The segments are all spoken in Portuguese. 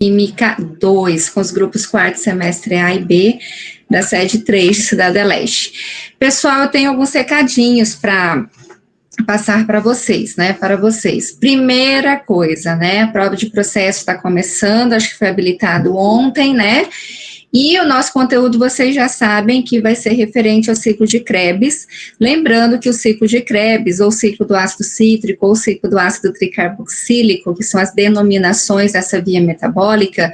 Química 2, com os grupos quarto semestre A e B, da sede 3 de Cidade Leste. Pessoal, eu tenho alguns recadinhos para passar para vocês, né, para vocês. Primeira coisa, né, a prova de processo está começando, acho que foi habilitado ontem, né, e o nosso conteúdo vocês já sabem que vai ser referente ao ciclo de Krebs, lembrando que o ciclo de Krebs, ou ciclo do ácido cítrico, ou ciclo do ácido tricarboxílico, que são as denominações dessa via metabólica,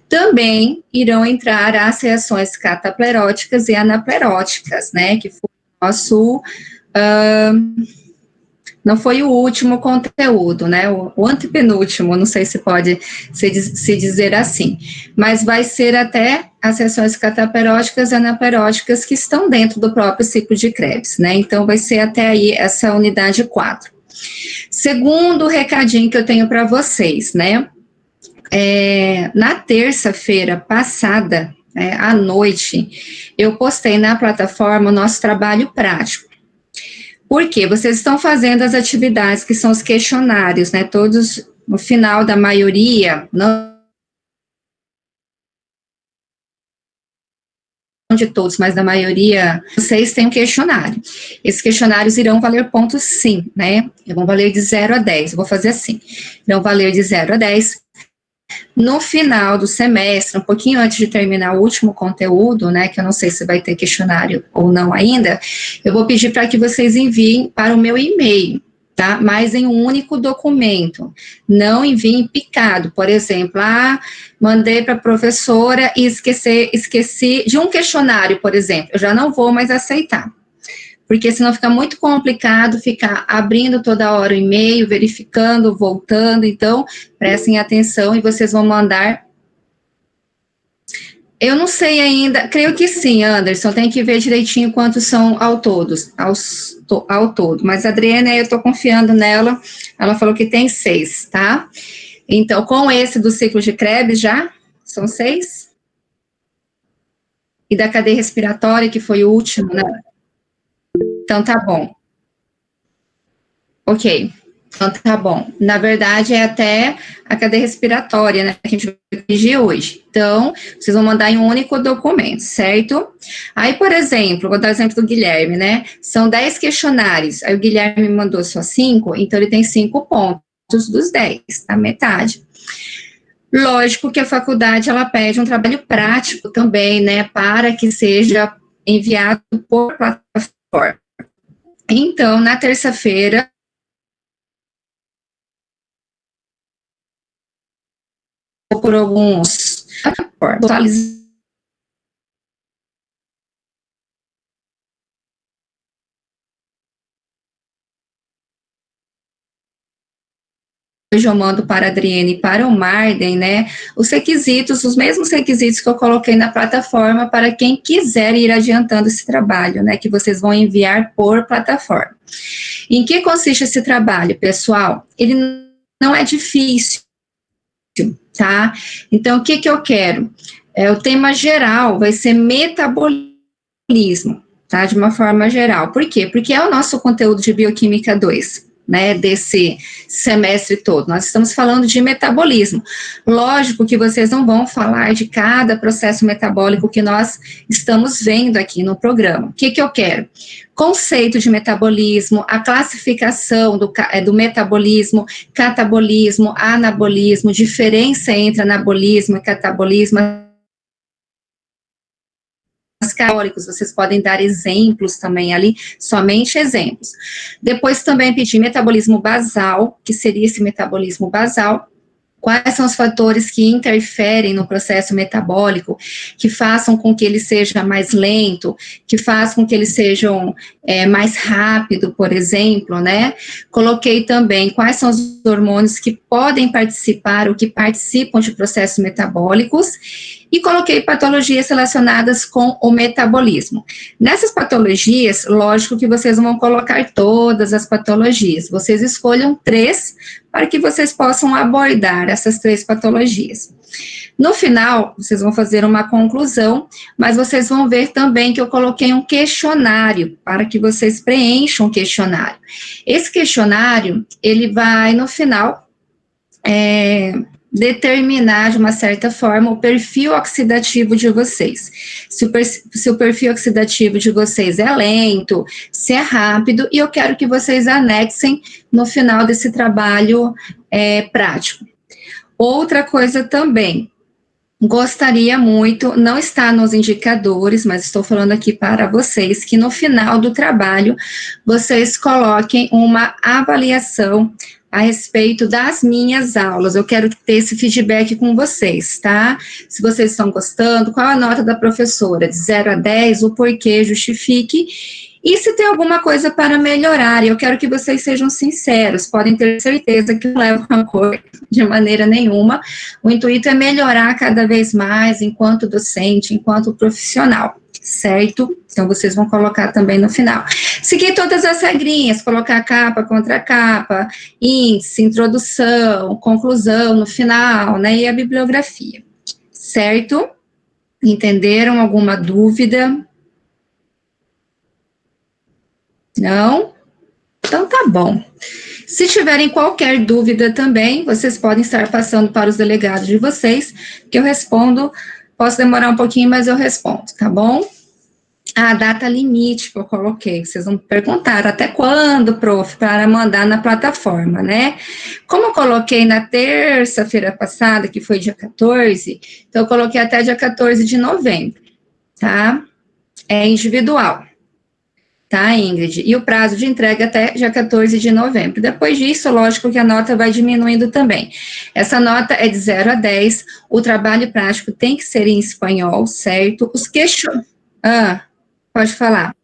também irão entrar as reações catapleróticas e anapleróticas, né, que foi o nosso... não foi o último conteúdo, né, o antepenúltimo, não sei se pode se dizer assim, mas vai ser até as reações catapleróticas e anapleróticas que estão dentro do próprio ciclo de Krebs, né, então vai ser até aí essa unidade 4. Segundo recadinho que eu tenho para vocês, né, na terça-feira passada, à noite, eu postei na plataforma o nosso trabalho prático. Por quê? Vocês estão fazendo as atividades que são os questionários, né? Todos, no final da maioria, não de todos, mas da maioria, vocês têm um questionário. Esses questionários irão valer pontos sim, né? Vão valer de 0 a 10. Eu vou fazer assim. Irão valer de 0 a 10. No final do semestre, um pouquinho antes de terminar o último conteúdo, né, que eu não sei se vai ter questionário ou não ainda, eu vou pedir para que vocês enviem para o meu e-mail, tá? Mas em um único documento. Não enviem picado, por exemplo, mandei para a professora e esqueci de um questionário, por exemplo, eu já não vou mais aceitar. Porque senão fica muito complicado ficar abrindo toda hora o e-mail, verificando, voltando, então prestem atenção e vocês vão mandar. Eu não sei ainda, creio que sim, Anderson, tem que ver direitinho quantos são ao todo, mas a Adriana, eu estou confiando nela, ela falou que tem 6, tá? Então, com esse do ciclo de Krebs já, são 6? E da cadeia respiratória, que foi o último, né? Então, tá bom. Ok, então tá bom. Na verdade, é até a cadeia respiratória, né, que a gente vai corrigir hoje. Então, vocês vão mandar em um único documento, certo? Aí, por exemplo, vou dar o exemplo do Guilherme, né? São 10 questionários. Aí o Guilherme me mandou só 5, então ele tem 5 pontos dos 10, a metade. Lógico que a faculdade, ela pede um trabalho prático também, né, para que seja enviado por plataforma. Então, na terça-feira, por alguns hoje eu mando para a Adriene e para o Marden, né, os requisitos, os mesmos requisitos que eu coloquei na plataforma para quem quiser ir adiantando esse trabalho, né, que vocês vão enviar por plataforma. Em que consiste esse trabalho, pessoal? Ele não é difícil, tá? Então, o que eu quero? O tema geral vai ser metabolismo, tá? De uma forma geral. Por quê? Porque é o nosso conteúdo de Bioquímica 2, né, desse semestre todo. Nós estamos falando de metabolismo. Lógico que vocês não vão falar de cada processo metabólico que nós estamos vendo aqui no programa. O que eu quero? Conceito de metabolismo, a classificação do metabolismo, catabolismo, anabolismo, diferença entre anabolismo e catabolismo, calóricos, vocês podem dar exemplos também ali, somente exemplos. Depois também pedir metabolismo basal, que seria esse metabolismo basal, quais são os fatores que interferem no processo metabólico, que façam com que ele seja mais lento, que façam com que ele seja mais rápido, por exemplo, né? Coloquei também quais são os hormônios que podem participar ou que participam de processos metabólicos, e coloquei patologias relacionadas com o metabolismo. Nessas patologias, lógico que vocês vão colocar todas as patologias, vocês escolham 3 para que vocês possam abordar essas 3 patologias. No final, vocês vão fazer uma conclusão, mas vocês vão ver também que eu coloquei um questionário, para que vocês preencham o questionário. Esse questionário, ele vai, no final, determinar de uma certa forma o perfil oxidativo de vocês. Se o perfil oxidativo de vocês é lento, se é rápido, e eu quero que vocês anexem no final desse trabalho prático. Outra coisa também, gostaria muito, não está nos indicadores, mas estou falando aqui para vocês, que no final do trabalho, vocês coloquem uma avaliação a respeito das minhas aulas. Eu quero ter esse feedback com vocês, tá? Se vocês estão gostando, qual a nota da professora? De 0 a 10, o porquê, justifique. E se tem alguma coisa para melhorar, eu quero que vocês sejam sinceros, podem ter certeza que não levo rancor de maneira nenhuma. O intuito é melhorar cada vez mais enquanto docente, enquanto profissional, certo? Então, vocês vão colocar também no final. Seguir todas as regrinhas, colocar capa, contra capa, índice, introdução, conclusão no final, né? E a bibliografia, certo? Entenderam alguma dúvida? Não? Então tá bom. Se tiverem qualquer dúvida também, vocês podem estar passando para os delegados de vocês, que eu respondo, posso demorar um pouquinho, mas eu respondo, tá bom? A data limite que eu coloquei, vocês vão perguntar até quando, prof, para mandar na plataforma, né? Como eu coloquei na terça-feira passada, que foi dia 14, então eu coloquei até dia 14 de novembro, tá? É individual. Tá, Ingrid? E o prazo de entrega até dia 14 de novembro. Depois disso, lógico que a nota vai diminuindo também. Essa nota é de 0 a 10, o trabalho prático tem que ser em espanhol, certo? Os questionários... pode falar.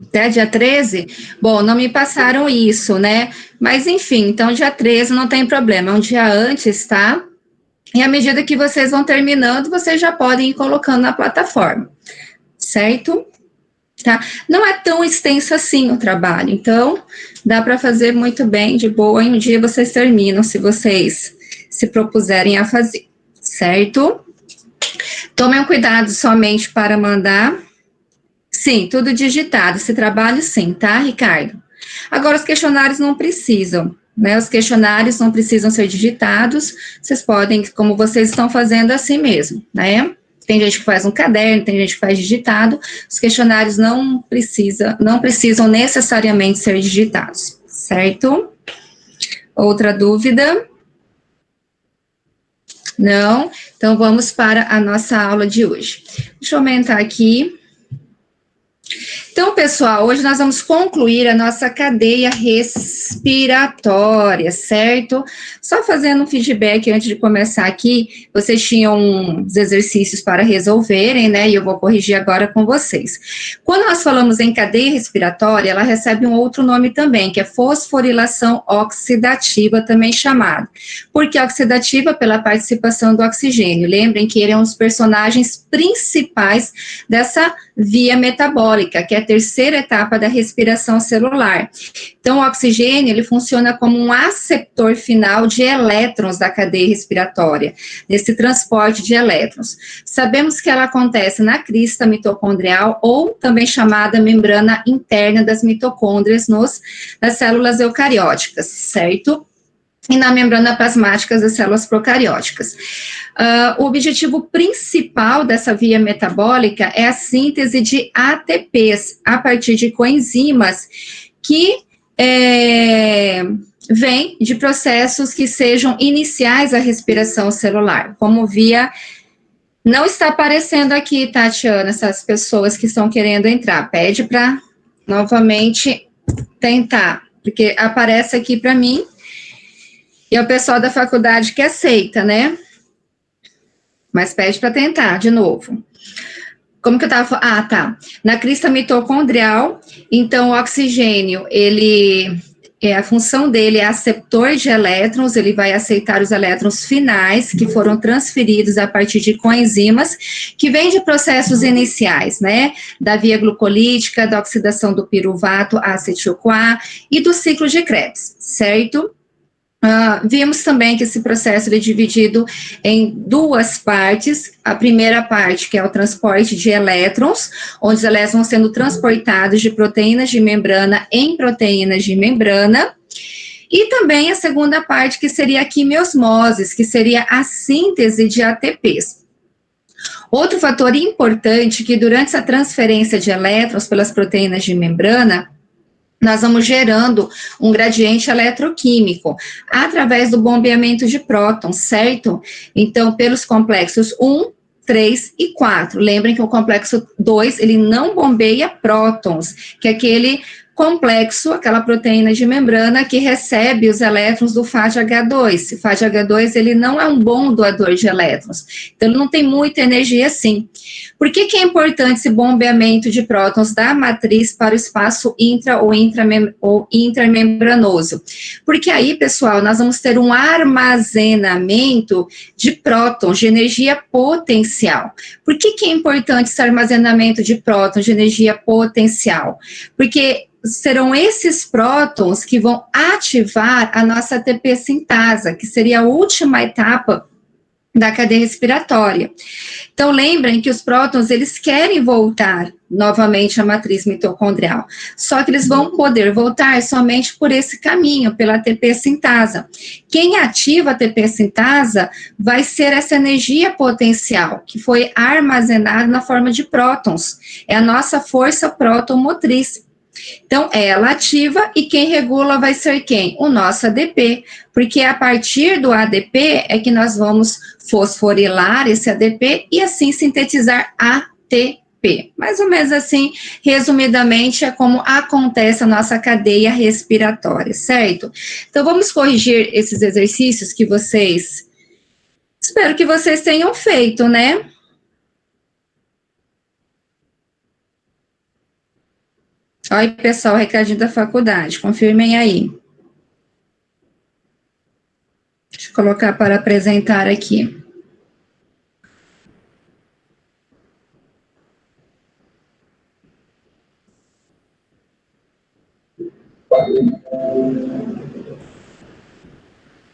Até dia 13? Bom, não me passaram isso, né? Mas, enfim, então dia 13 não tem problema, é um dia antes, tá? E à medida que vocês vão terminando, vocês já podem ir colocando na plataforma, certo? Tá? Não é tão extenso assim o trabalho, então dá para fazer muito bem, de boa, em um dia vocês terminam, se vocês se propuserem a fazer, certo? Tomem cuidado somente para mandar. Sim, tudo digitado, esse trabalho sim, tá, Ricardo? Agora, os questionários não precisam, né? Os questionários não precisam ser digitados, vocês podem, como vocês estão fazendo assim mesmo, né? Tem gente que faz um caderno, tem gente que faz digitado, os questionários não precisam necessariamente ser digitados, certo? Outra dúvida? Não? Então, vamos para a nossa aula de hoje. Deixa eu aumentar aqui. Então, pessoal, hoje nós vamos concluir a nossa cadeia respiratória, certo? Só fazendo um feedback antes de começar aqui, vocês tinham uns exercícios para resolverem, né? E eu vou corrigir agora com vocês. Quando nós falamos em cadeia respiratória, ela recebe um outro nome também, que é fosforilação oxidativa, também chamada. Por que oxidativa? Pela participação do oxigênio. Lembrem que ele é um dos personagens principais dessa via metabólica, que é a terceira etapa da respiração celular. Então, o oxigênio, ele funciona como um aceptor final de elétrons da cadeia respiratória, desse transporte de elétrons. Sabemos que ela acontece na crista mitocondrial, ou também chamada membrana interna das mitocôndrias nas células eucarióticas, certo? E na membrana plasmática das células procarióticas. O objetivo principal dessa via metabólica é a síntese de ATPs, a partir de coenzimas, que vêm de processos que sejam iniciais à respiração celular, como via... Não está aparecendo aqui, Tatiana, essas pessoas que estão querendo entrar. Pede para novamente tentar, porque aparece aqui para mim, e é o pessoal da faculdade que aceita, né? Mas pede para tentar de novo. Como que eu estava falando? Ah, tá. Na crista mitocondrial, então o oxigênio, a função dele é aceptor de elétrons, ele vai aceitar os elétrons finais que foram transferidos a partir de coenzimas, que vêm de processos iniciais, né? Da via glucolítica, da oxidação do piruvato a acetil-CoA e do ciclo de Krebs, certo? Vimos também que esse processo é dividido em duas partes. A primeira parte, que é o transporte de elétrons, onde os elétrons vão sendo transportados de proteínas de membrana em proteínas de membrana. E também a segunda parte, que seria a quimiosmose, que seria a síntese de ATPs. Outro fator importante, que durante essa transferência de elétrons pelas proteínas de membrana, nós vamos gerando um gradiente eletroquímico através do bombeamento de prótons, certo? Então, pelos complexos 1, 3 e 4. Lembrem que o complexo 2, ele não bombeia prótons, que é aquele complexo, aquela proteína de membrana que recebe os elétrons do FADH2. O FADH2, ele não é um bom doador de elétrons, então ele não tem muita energia assim. Por que é importante esse bombeamento de prótons da matriz para o espaço intra ou intramembranoso? Porque aí, pessoal, nós vamos ter um armazenamento de prótons, de energia potencial. Por que é importante esse armazenamento de prótons, de energia potencial? Porque serão esses prótons que vão ativar a nossa ATP sintase, que seria a última etapa da cadeia respiratória. Então, lembrem que os prótons, eles querem voltar novamente à matriz mitocondrial, só que eles vão poder voltar somente por esse caminho, pela ATP sintase. Quem ativa a ATP sintase vai ser essa energia potencial, que foi armazenada na forma de prótons. É a nossa força próton-motriz. Então, ela ativa e quem regula vai ser quem? O nosso ADP, porque a partir do ADP é que nós vamos fosforilar esse ADP e assim sintetizar ATP. Mais ou menos assim, resumidamente, é como acontece a nossa cadeia respiratória, certo? Então, vamos corrigir esses exercícios que vocês... Espero que vocês tenham feito, né? Oi, pessoal, recadinho da faculdade, confirmem aí. Deixa eu colocar para apresentar aqui.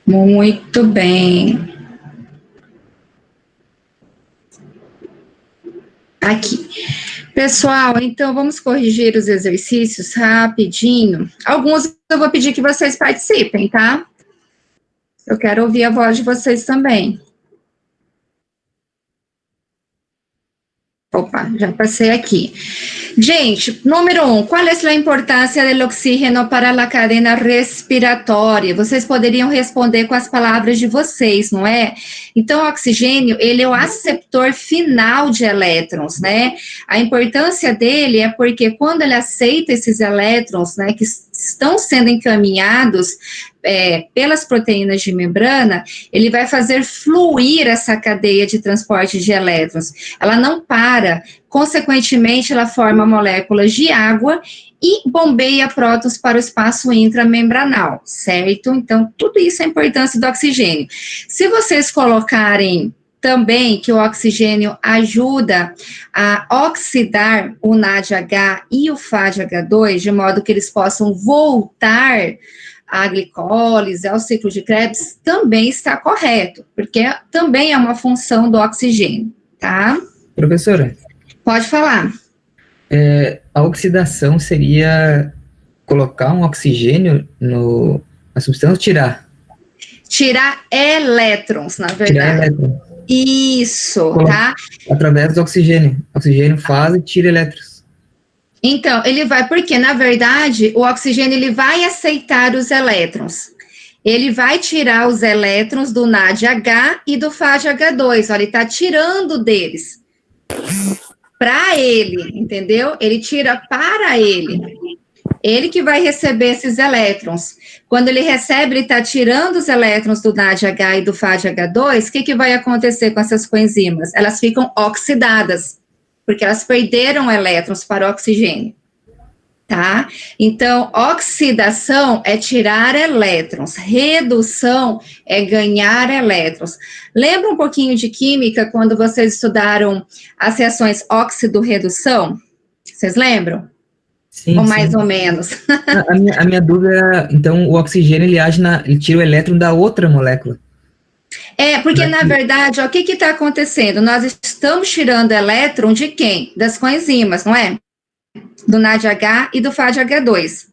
Muito bem. Aqui. Pessoal, então vamos corrigir os exercícios rapidinho. Alguns eu vou pedir que vocês participem, tá? Eu quero ouvir a voz de vocês também. Opa, já passei aqui. Gente, número 1, qual é a importância do oxígeno para a cadeia respiratória? Vocês poderiam responder com as palavras de vocês, não é? Então, o oxigênio, ele é o aceptor final de elétrons, né? A importância dele é porque quando ele aceita esses elétrons, né, que estão sendo encaminhados pelas proteínas de membrana, ele vai fazer fluir essa cadeia de transporte de elétrons. Ela não para, consequentemente, ela forma moléculas de água e bombeia prótons para o espaço intramembranal, certo? Então, tudo isso é a importância do oxigênio. Se vocês colocarem também que o oxigênio ajuda a oxidar o NADH e o FADH2, de modo que eles possam voltar à glicólise, ao ciclo de Krebs, também está correto, porque também é uma função do oxigênio, tá? Professora, pode falar. A oxidação seria colocar um oxigênio na substância ou tirar? Tirar elétrons, na verdade. Tirar elétrons. Isso, tá? Através do oxigênio. O oxigênio faz e tira elétrons. Então, ele vai, porque, na verdade, o oxigênio, ele vai aceitar os elétrons. Ele vai tirar os elétrons do NADH e do FADH2, olha, ele está tirando deles. Para ele, entendeu? Ele tira para ele. Ele que vai receber esses elétrons. Quando ele recebe, ele está tirando os elétrons do NADH e do FADH2, o que vai acontecer com essas coenzimas? Elas ficam oxidadas, porque elas perderam elétrons para o oxigênio, tá? Então, oxidação é tirar elétrons, redução é ganhar elétrons. Lembra um pouquinho de química quando vocês estudaram as reações óxido-redução? Vocês lembram? Ou Sim, mais sim. ou menos? A minha dúvida é, então, o oxigênio, ele tira o elétron da outra molécula. Porque Será na que- verdade, ó, o que está acontecendo? Nós estamos tirando elétron de quem? Das coenzimas, não é? Do NADH e do FADH2.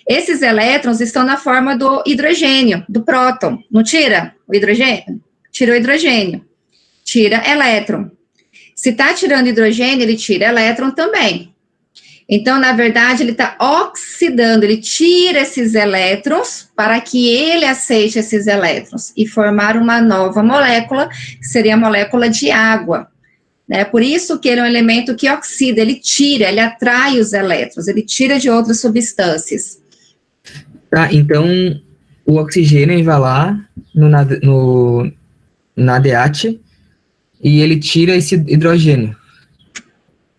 Esses elétrons estão na forma do hidrogênio, do próton. Não tira o hidrogênio? Tira o hidrogênio. Tira elétron. Se está tirando hidrogênio, ele tira elétron também. Então, na verdade, ele está oxidando, ele tira esses elétrons para que ele aceite esses elétrons e formar uma nova molécula, que seria a molécula de água. Né? Por isso que ele é um elemento que oxida, ele tira, ele atrai os elétrons, ele tira de outras substâncias. Tá, então o oxigênio ele vai lá no NADH e ele tira esse hidrogênio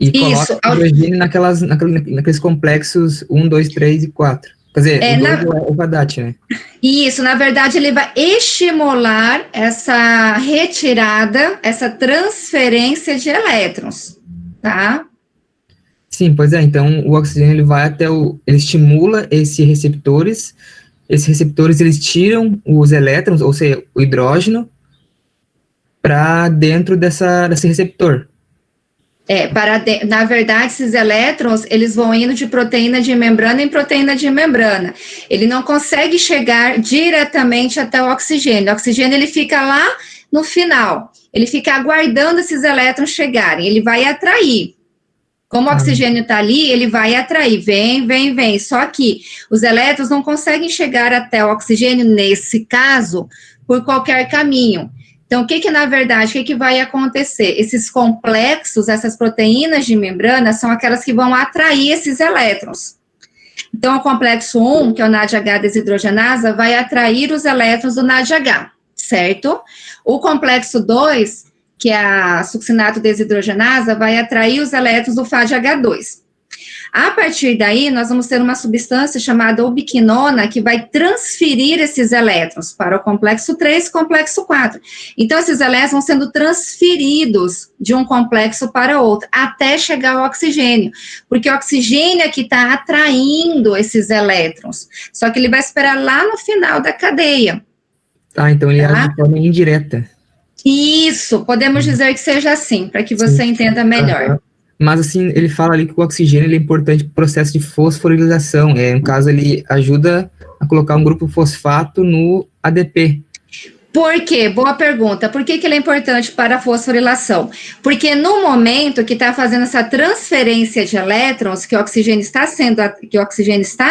e coloca Isso, hidrogênio naqueles complexos 1, 2, 3 e 4. Quer dizer, o 2 é o VADAT, né? Isso, na verdade, ele vai estimular essa retirada, essa transferência de elétrons, tá? Sim, pois é. Então, o oxigênio ele vai ele estimula esses receptores eles tiram os elétrons, ou seja, o hidrógeno, para dentro desse receptor. Na verdade, esses elétrons, eles vão indo de proteína de membrana em proteína de membrana. Ele não consegue chegar diretamente até o oxigênio. O oxigênio, ele fica lá no final. Ele fica aguardando esses elétrons chegarem. Ele vai atrair. Como o oxigênio está ali, ele vai atrair, vem. Só que os elétrons não conseguem chegar até o oxigênio, nesse caso, por qualquer caminho. Então, na verdade, o que vai acontecer? Esses complexos, essas proteínas de membrana, são aquelas que vão atrair esses elétrons. Então, o complexo 1, que é o NADH desidrogenasa, vai atrair os elétrons do NADH, certo? O complexo 2, que é a succinato desidrogenasa, vai atrair os elétrons do FADH2. A partir daí, nós vamos ter uma substância chamada ubiquinona que vai transferir esses elétrons para o complexo 3 e complexo 4. Então, esses elétrons vão sendo transferidos de um complexo para outro, até chegar ao oxigênio, porque o oxigênio é que está atraindo esses elétrons, só que ele vai esperar lá no final da cadeia. Tá, então ele age de forma indireta. Isso, podemos dizer que seja assim, para que você entenda melhor. Uhum. Mas, assim, ele fala ali que o oxigênio ele é importante para o processo de fosforilização. No caso, ele ajuda a colocar um grupo fosfato no ADP. Por quê? Boa pergunta. Por que ele é importante para a fosforilação? Porque no momento que está fazendo essa transferência de elétrons, que o oxigênio está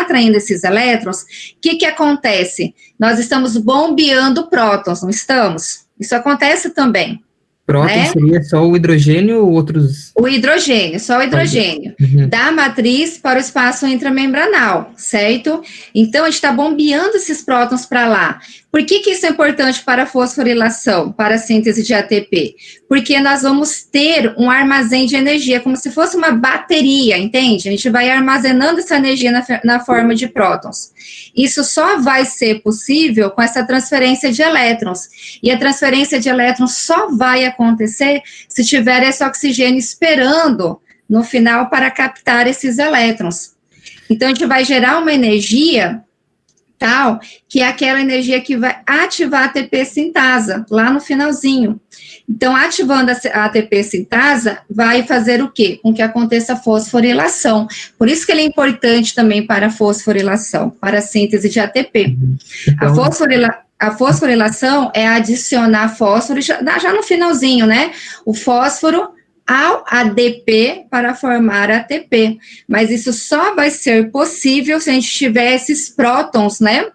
atraindo esses elétrons, o que acontece? Nós estamos bombeando prótons, não estamos? Isso acontece também. Próton, né? Seria só o hidrogênio ou outros? O hidrogênio, só o hidrogênio, da matriz para o espaço intramembranal, certo? Então, a gente está bombeando esses prótons para lá. Por que isso é importante para a fosforilação, para a síntese de ATP? Porque nós vamos ter um armazém de energia, como se fosse uma bateria, entende? A gente vai armazenando essa energia na forma de prótons. Isso só vai ser possível com essa transferência de elétrons. E a transferência de elétrons só vai acontecer se tiver esse oxigênio esperando no final para captar esses elétrons. Então, a gente vai gerar uma energia tal, que é aquela energia que vai ativar a ATP sintasa, lá no finalzinho. Então, ativando a ATP sintasa, vai fazer o quê? Com que aconteça a fosforilação. Por isso que ele é importante também para a fosforilação, para a síntese de ATP. Então, a fosforilação é adicionar fósforo, já no finalzinho, né? O fósforo ao ADP para formar ATP. Mas isso só vai ser possível se a gente tiver esses prótons, né?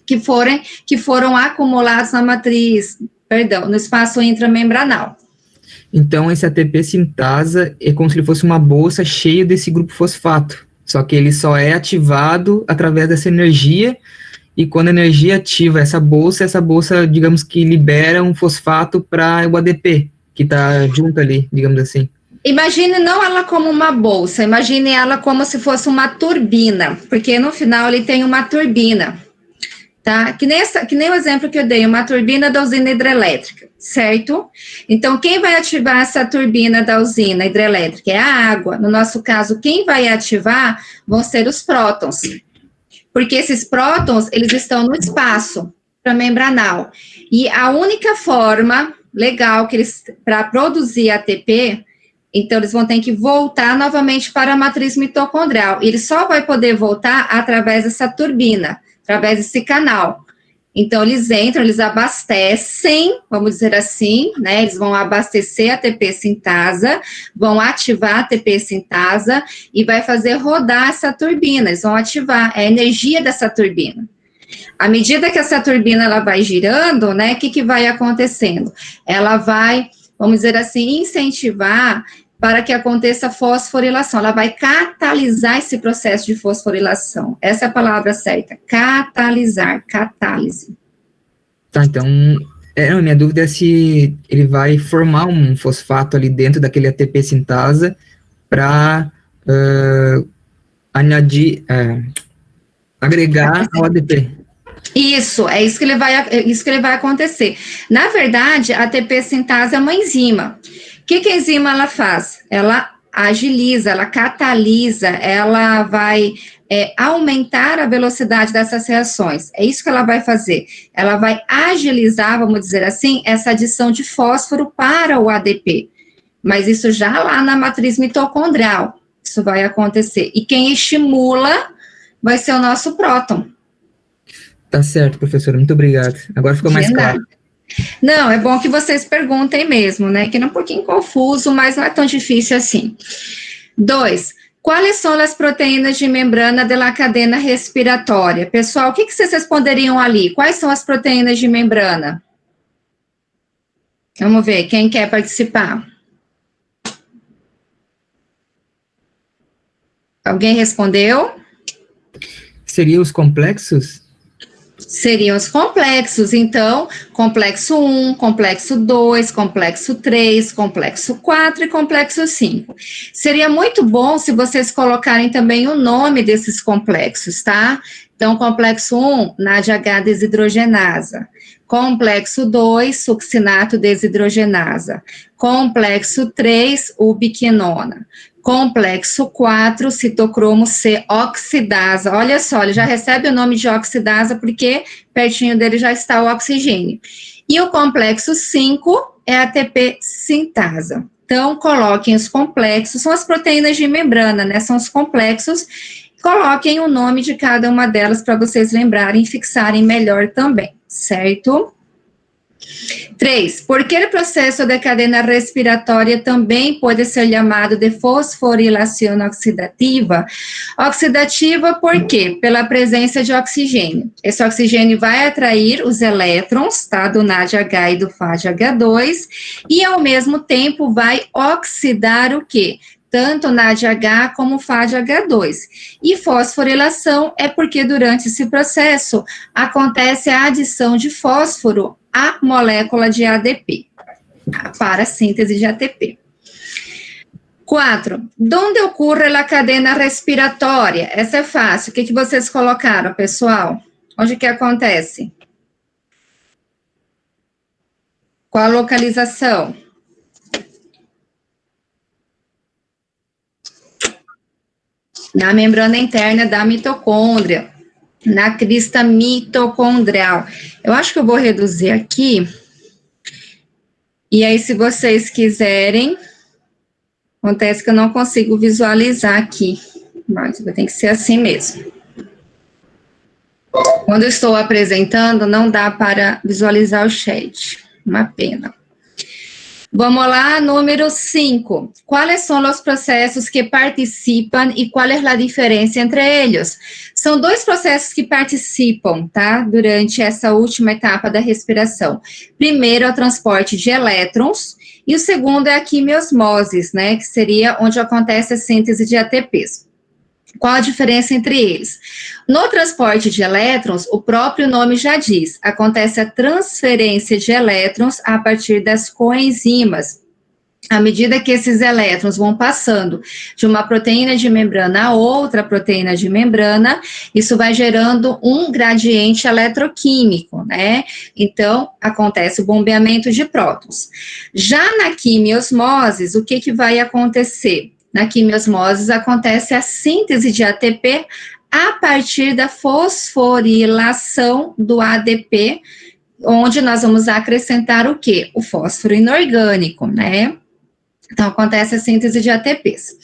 Que foram acumulados na matriz, no espaço intramembranal. Então, esse ATP sintasa é como se ele fosse uma bolsa cheia desse grupo fosfato. Só que ele só é ativado através dessa energia, e quando a energia ativa essa bolsa, digamos que libera um fosfato para o ADP, que está junto ali, digamos assim. Imagine não ela como uma bolsa, imagine ela como se fosse uma turbina, porque no final ele tem uma turbina. tá? Que nem o exemplo que eu dei, uma turbina da usina hidrelétrica, certo? Então, quem vai ativar essa turbina da usina hidrelétrica é a água. No nosso caso, quem vai ativar vão ser os prótons, porque esses prótons, eles estão no espaço membranal. E a única forma legal que eles, para produzir ATP, então eles vão ter que voltar novamente para a matriz mitocondrial. E ele só vai poder voltar através dessa turbina, através desse canal. Então, eles entram, eles abastecem, vamos dizer assim, né? Eles vão abastecer a ATP sintasa, vão ativar a ATP sintasa e vai fazer rodar essa turbina. Eles vão ativar a energia dessa turbina. À medida que essa turbina ela vai girando, né? O que vai acontecendo? Ela vai, vamos dizer assim, incentivar para que aconteça fosforilação. Ela vai catalisar esse processo de fosforilação. Essa é a palavra certa, catalisar, catálise. Tá, então, minha dúvida é se ele vai formar um fosfato ali dentro daquele ATP sintasa para agregar ao ADP. Isso, é isso que ele vai acontecer. Na verdade, a ATP sintase é uma enzima. O que a enzima ela faz? Ela agiliza, ela catalisa, ela vai aumentar a velocidade dessas reações. É isso que ela vai fazer. Ela vai agilizar, vamos dizer assim, essa adição de fósforo para o ADP. Mas isso já lá na matriz mitocondrial, isso vai acontecer. E quem estimula vai ser o nosso próton. Tá certo, professora, muito obrigado. Agora ficou mais claro. Não, é bom que vocês perguntem mesmo, né? Que é um pouquinho confuso, mas não é tão difícil assim. 2. Quais são as proteínas de membrana da cadena respiratória? Pessoal, o que vocês responderiam ali? Quais são as proteínas de membrana? Vamos ver, quem quer participar? Alguém respondeu? Seriam os complexos? Seriam os complexos, então, complexo 1, complexo 2, complexo 3, complexo 4 e complexo 5. Seria muito bom se vocês colocarem também o nome desses complexos, tá? Então, complexo 1, NADH desidrogenasa. Complexo 2, succinato desidrogenasa. Complexo 3, ubiquinona. Complexo 4, citocromo C oxidasa. Olha só, ele já recebe o nome de oxidasa porque pertinho dele já está o oxigênio. E o complexo 5 é a ATP sintasa. Então, coloquem os complexos, são as proteínas de membrana, né? São os complexos. Coloquem o nome de cada uma delas para vocês lembrarem e fixarem melhor também, certo? 3. Por que o processo da cadena respiratória também pode ser chamado de fosforilação oxidativa? Oxidativa por quê? Pela presença de oxigênio. Esse oxigênio vai atrair os elétrons, tá, do NADH e do FADH2, e ao mesmo tempo vai oxidar o quê? Tanto NADH como FADH2. E fosforilação é porque durante esse processo acontece a adição de fósforo à molécula de ADP, para a síntese de ATP. 4. Onde ocorre a cadena respiratória? Essa é fácil. O que vocês colocaram, pessoal? Onde que acontece? Qual a localização? Na membrana interna da mitocôndria, na crista mitocondrial. Eu acho que eu vou reduzir aqui. E aí, se vocês quiserem, acontece que eu não consigo visualizar aqui, mas tem que ser assim mesmo. Quando eu estou apresentando, não dá para visualizar o chat. Uma pena. Vamos lá, número 5. Quais são os processos que participam e qual é a diferença entre eles? São dois processos que participam, tá? Durante essa última etapa da respiração. Primeiro é o transporte de elétrons e o segundo é a quimiosmose, né? Que seria onde acontece a síntese de ATPs. Qual a diferença entre eles? No transporte de elétrons, o próprio nome já diz, acontece a transferência de elétrons a partir das coenzimas. à medida que esses elétrons vão passando de uma proteína de membrana a outra proteína de membrana, isso vai gerando um gradiente eletroquímico, né? Então, acontece o bombeamento de prótons. Já na quimiosmose, o que vai acontecer? Na quimiosmose, acontece a síntese de ATP a partir da fosforilação do ADP, onde nós vamos acrescentar o quê? O fósforo inorgânico, né? Então, acontece a síntese de ATPs.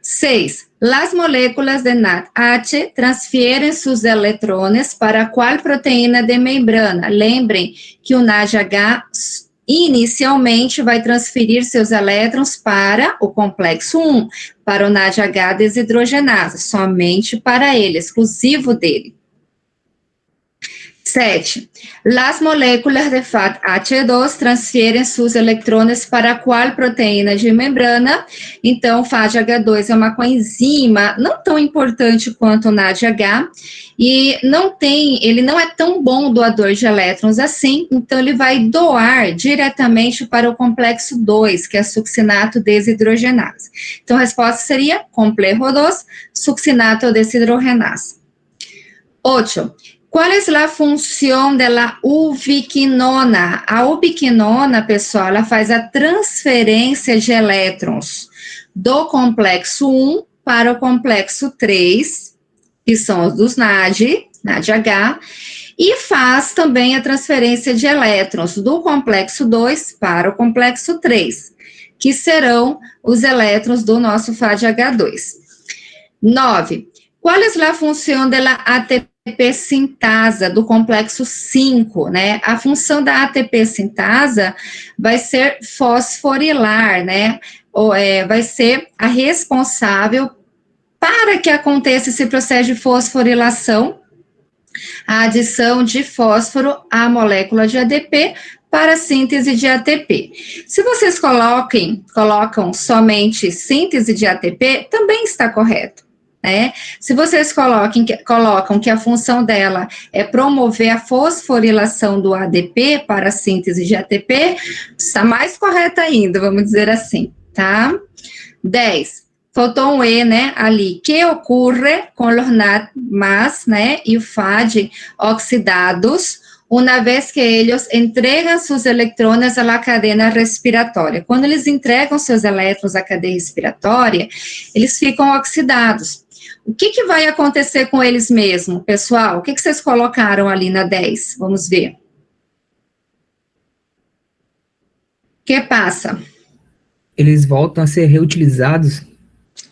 6. Las moléculas de NADH transfieren sus electrones para qual proteína de membrana? Lembrem que o NADH inicialmente vai transferir seus elétrons para o complexo 1, para o NADH desidrogenase, somente para ele, exclusivo dele. 7. Las moléculas de FADH2 transferem seus eletrones para qual proteína de membrana? Então, o FADH2 é uma coenzima não tão importante quanto o NADH, e ele não é tão bom doador de elétrons assim, então ele vai doar diretamente para o complexo 2, que é succinato desidrogenase. Então, a resposta seria complexo 2, succinato desidrogenase. 8. Qual é a função da ubiquinona? A ubiquinona, pessoal, ela faz a transferência de elétrons do complexo 1 para o complexo 3, que são os dos NADH, e faz também a transferência de elétrons do complexo 2 para o complexo 3, que serão os elétrons do nosso FADH2. 9. Qual é a função da ATP sintasa do complexo 5, né? A função da ATP sintasa vai ser fosforilar, né? Vai ser a responsável para que aconteça esse processo de fosforilação, a adição de fósforo à molécula de ADP para a síntese de ATP. Se vocês colocam somente síntese de ATP, também está correto. Se vocês colocam que a função dela é promover a fosforilação do ADP para a síntese de ATP, está mais correta ainda, vamos dizer assim, tá? 10. Faltou um E, né, ali. Que ocorre com os NAD+, né, e o FAD oxidados, uma vez que eles entregam seus eletrônicos à cadeia respiratória. Quando eles entregam seus elétrons à cadeia respiratória, eles ficam oxidados. O que vai acontecer com eles mesmo, pessoal? O que vocês colocaram ali na 10? Vamos ver. O que passa? Eles voltam a ser reutilizados?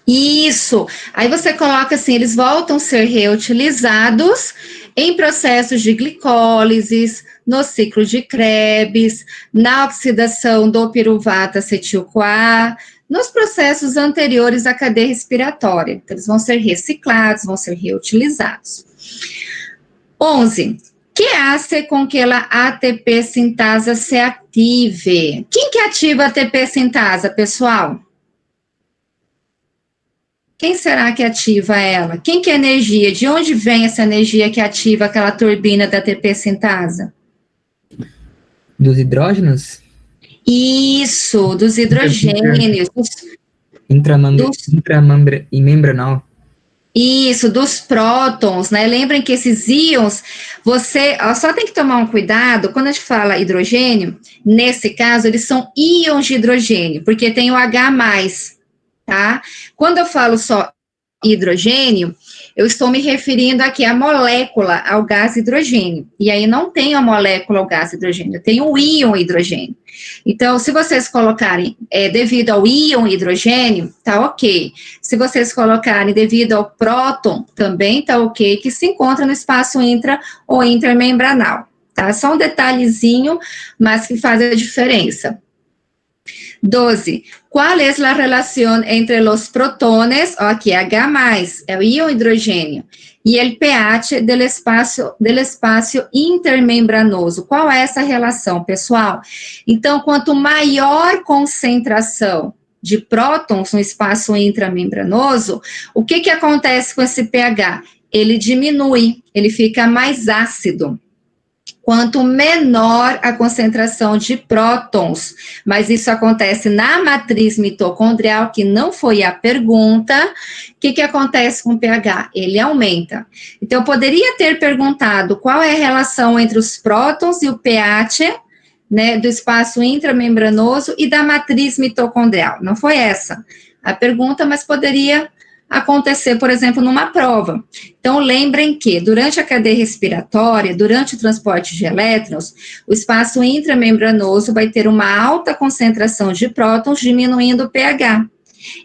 Isso. Aí você coloca assim, eles voltam a ser reutilizados em processos de glicólise, no ciclo de Krebs, na oxidação do piruvato acetil-CoA, nos processos anteriores à cadeia respiratória. Então, eles vão ser reciclados, vão ser reutilizados. 11. Que hace com que a ATP sintasa se ative? Quem que ativa a ATP sintasa, pessoal? Quem será que ativa ela? Quem que é energia? De onde vem essa energia que ativa aquela turbina da ATP sintasa? Dos hidrógenos? Isso, dos hidrogênios. Intramembranal. Isso, dos prótons, né? Lembrem que esses íons, só tem que tomar um cuidado, quando a gente fala hidrogênio, nesse caso, eles são íons de hidrogênio, porque tem o H+, tá? Quando eu falo só hidrogênio, eu estou me referindo aqui à molécula, ao gás hidrogênio. E aí não tem a molécula ao gás hidrogênio, tem o íon hidrogênio. Então, se vocês colocarem devido ao íon hidrogênio, tá ok. Se vocês colocarem devido ao próton, também tá ok, que se encontra no espaço intra ou intermembranal, tá? Só um detalhezinho, mas que faz a diferença. 12. Qual é a relação entre os protones, aqui H+, é o íon hidrogênio, e o pH do espaço intermembranoso? Qual é essa relação, pessoal? Então, quanto maior concentração de prótons no espaço intramembranoso, o que acontece com esse pH? Ele diminui, ele fica mais ácido. quanto menor a concentração de prótons, mas isso acontece na matriz mitocondrial, que não foi a pergunta. O que acontece com o pH? Ele aumenta. Então, eu poderia ter perguntado qual é a relação entre os prótons e o pH, né, do espaço intramembranoso e da matriz mitocondrial. Não foi essa a pergunta, mas poderia acontecer, por exemplo, numa prova. Então, lembrem que, durante a cadeia respiratória, durante o transporte de elétrons, o espaço intramembranoso vai ter uma alta concentração de prótons, diminuindo o pH.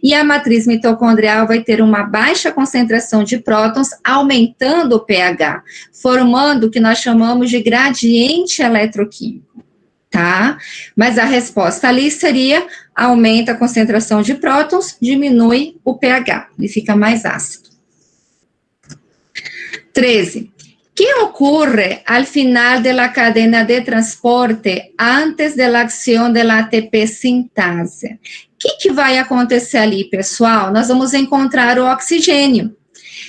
E a matriz mitocondrial vai ter uma baixa concentração de prótons, aumentando o pH, formando o que nós chamamos de gradiente eletroquímico, tá? Mas a resposta ali seria: aumenta a concentração de prótons, diminui o pH, ele fica mais ácido. 13. ¿Qué ocurre al final de la cadena de transporte antes de la acción de la ATP sintase? O que vai acontecer ali, pessoal? Nós vamos encontrar o oxigênio.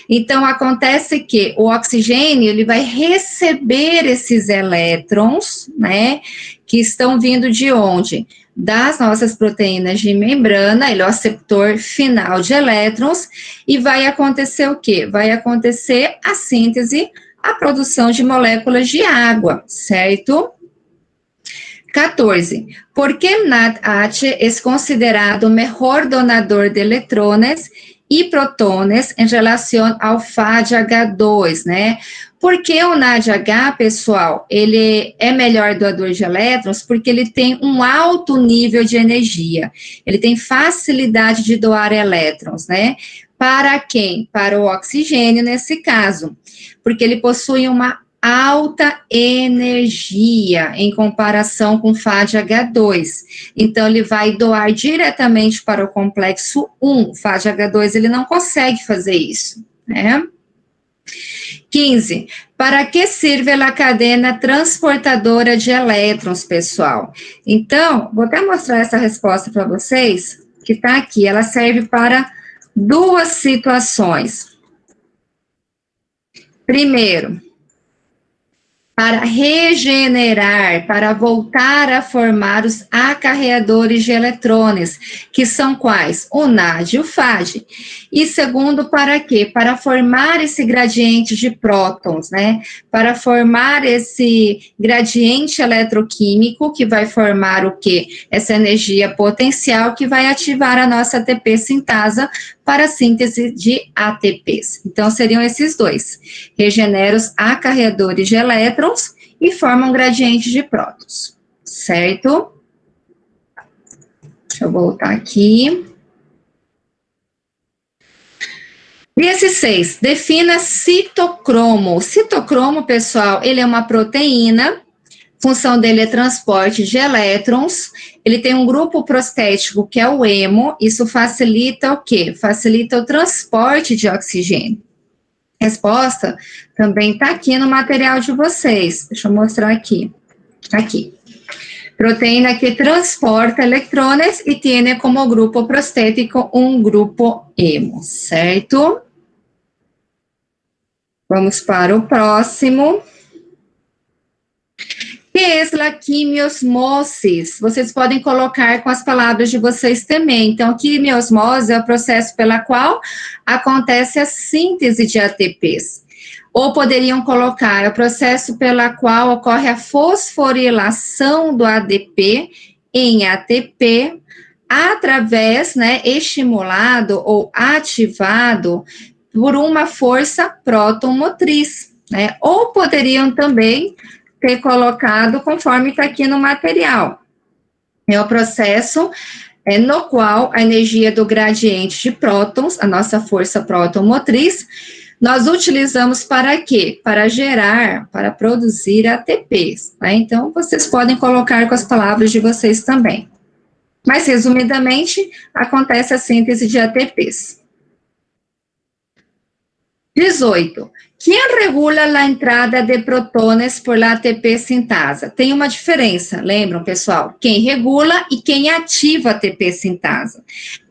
Então, acontece que o oxigênio, ele vai receber esses elétrons, né, que estão vindo de onde? Das nossas proteínas de membrana, ele é o aceptor final de elétrons, e vai acontecer o quê? Vai acontecer a síntese, a produção de moléculas de água, certo? 14. ¿Por qué NADH es considerado mejor donador de electrones e protones em relação ao FADH2, né? Porque o NADH, pessoal, ele é melhor doador de elétrons porque ele tem um alto nível de energia. Ele tem facilidade de doar elétrons, né? Para quem? Para o oxigênio, nesse caso. Porque ele possui uma alta energia em comparação com FADH2. Então, ele vai doar diretamente para o complexo 1. O FADH2, ele não consegue fazer isso, né? 15. Para que serve a cadena transportadora de elétrons, pessoal? Então, vou até mostrar essa resposta para vocês, que está aqui. Ela serve para duas situações. Primeiro, para regenerar, para voltar a formar os acarreadores de eletrões, que são quais? O NAD e o FAD. E segundo, para quê? Para formar esse gradiente de prótons, né? Para formar esse gradiente eletroquímico, que vai formar o quê? Essa energia potencial que vai ativar a nossa ATP sintasa para a síntese de ATPs. Então, seriam esses dois. Regenera os acarreadores de elétrons e formam gradiente de prótons, certo? Deixa eu voltar aqui. 16. Defina citocromo. O citocromo, pessoal, ele é uma proteína. Função dele é transporte de elétrons. Ele tem um grupo prostético que é o hemo. Isso facilita o quê? Facilita o transporte de oxigênio. Resposta também está aqui no material de vocês. Deixa eu mostrar aqui. Aqui. Proteína que transporta eletrones e tem como grupo prostético um grupo hemo, certo? Vamos para o próximo. Que é a quimiosmosis? Vocês podem colocar com as palavras de vocês também. Então, quimiosmose é o processo pela qual acontece a síntese de ATPs. Ou poderiam colocar, é o processo pela qual ocorre a fosforilação do ADP em ATP, através, né, estimulado ou ativado por uma força próton-motriz, né? Ou poderiam também ter colocado conforme está aqui no material. É o processo no qual a energia do gradiente de prótons, a nossa força próton-motriz, nós utilizamos para quê? Para gerar, para produzir ATPs. Né? Então, vocês podem colocar com as palavras de vocês também. Mas, resumidamente, acontece a síntese de ATPs. 18. Quem regula a entrada de protones por la ATP sintasa? Tem uma diferença, lembram, pessoal? Quem regula e quem ativa a ATP sintasa.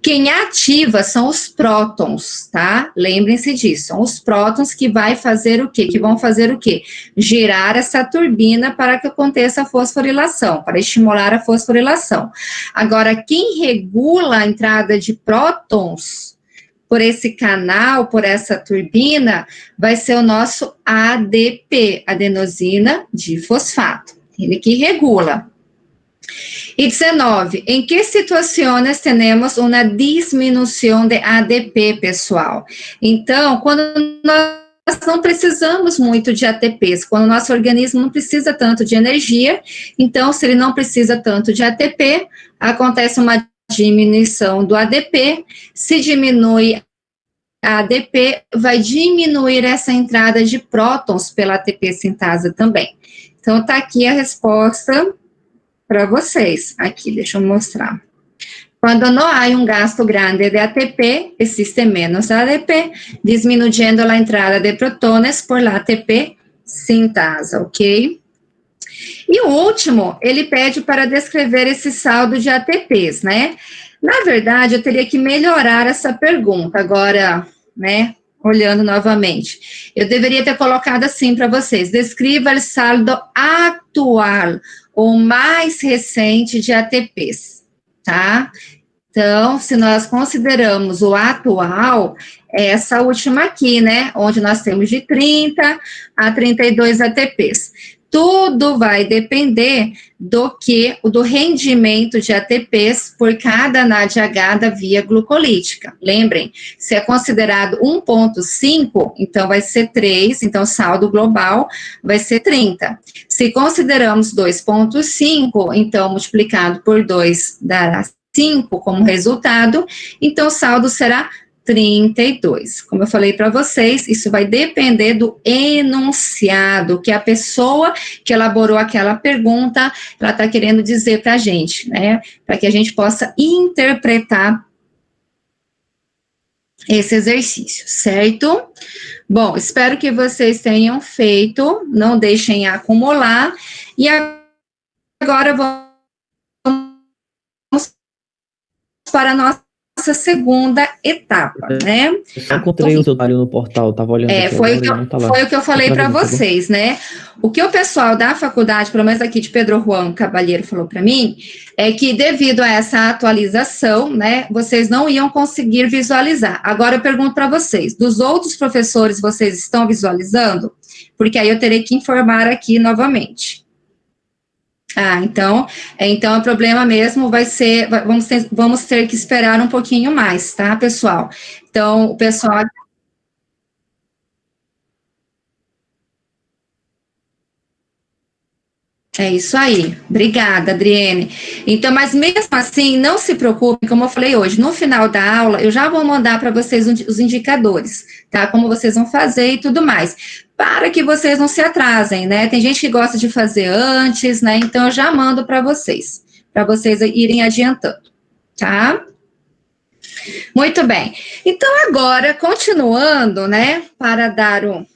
Quem ativa são os prótons, tá? Lembrem-se disso, são os prótons que vai fazer o quê? Que vão fazer o quê? Girar essa turbina para que aconteça a fosforilação, para estimular a fosforilação. Agora, quem regula a entrada de prótons por esse canal, por essa turbina, vai ser o nosso ADP, adenosina difosfato, ele que regula. E 19, em que situações temos uma diminuição de ADP, pessoal? Então, quando nós não precisamos muito de ATPs, quando o nosso organismo não precisa tanto de energia, então, se ele não precisa tanto de ATP, acontece uma diminuição do ADP, se diminui a ADP, vai diminuir essa entrada de prótons pela ATP sintasa também. Então, tá aqui a resposta para vocês. Aqui, deixa eu mostrar. Quando não há gasto grande de ATP, existe menos ADP, disminuyendo a entrada de protones por la ATP sintasa, ok? E o último, ele pede para descrever esse saldo de ATPs, né? Na verdade, eu teria que melhorar essa pergunta agora, né? Olhando novamente. Eu deveria ter colocado assim para vocês: descreva o saldo atual, ou mais recente de ATPs, tá? Então, se nós consideramos o atual, é essa última aqui, né? Onde nós temos de 30 a 32 ATPs. Tudo vai depender do rendimento de ATPs por cada NADH da via glucolítica. Lembrem, se é considerado 1,5, então vai ser 3, então saldo global vai ser 30. Se consideramos 2,5, então multiplicado por 2 dará 5 como resultado, então o saldo será 32. Como eu falei para vocês, isso vai depender do enunciado que a pessoa que elaborou aquela pergunta, ela está querendo dizer para a gente, né? Para que a gente possa interpretar esse exercício, certo? Bom, espero que vocês tenham feito, não deixem acumular, e agora vamos para a nossa segunda etapa, né? Eu encontrei o seu trabalho no portal, estava olhando aqui foi agora, o que eu falei para vocês, né? O que o pessoal da faculdade, pelo menos aqui de Pedro Juan Cavalheiro, falou para mim, é que devido a essa atualização, né, vocês não iam conseguir visualizar. Agora eu pergunto para vocês, dos outros professores, vocês estão visualizando? Porque aí eu terei que informar aqui novamente. Então o problema mesmo vai ser, vamos ter que esperar um pouquinho mais, tá, pessoal? Então, o pessoal... É isso aí. Obrigada, Adriene. Então, mas mesmo assim, não se preocupe, como eu falei hoje, no final da aula, eu já vou mandar para vocês os indicadores, tá? Como vocês vão fazer e tudo mais, para que vocês não se atrasem, né? Tem gente que gosta de fazer antes, né? Então, eu já mando para vocês irem adiantando, tá? Muito bem. Então, agora, continuando, né, para dar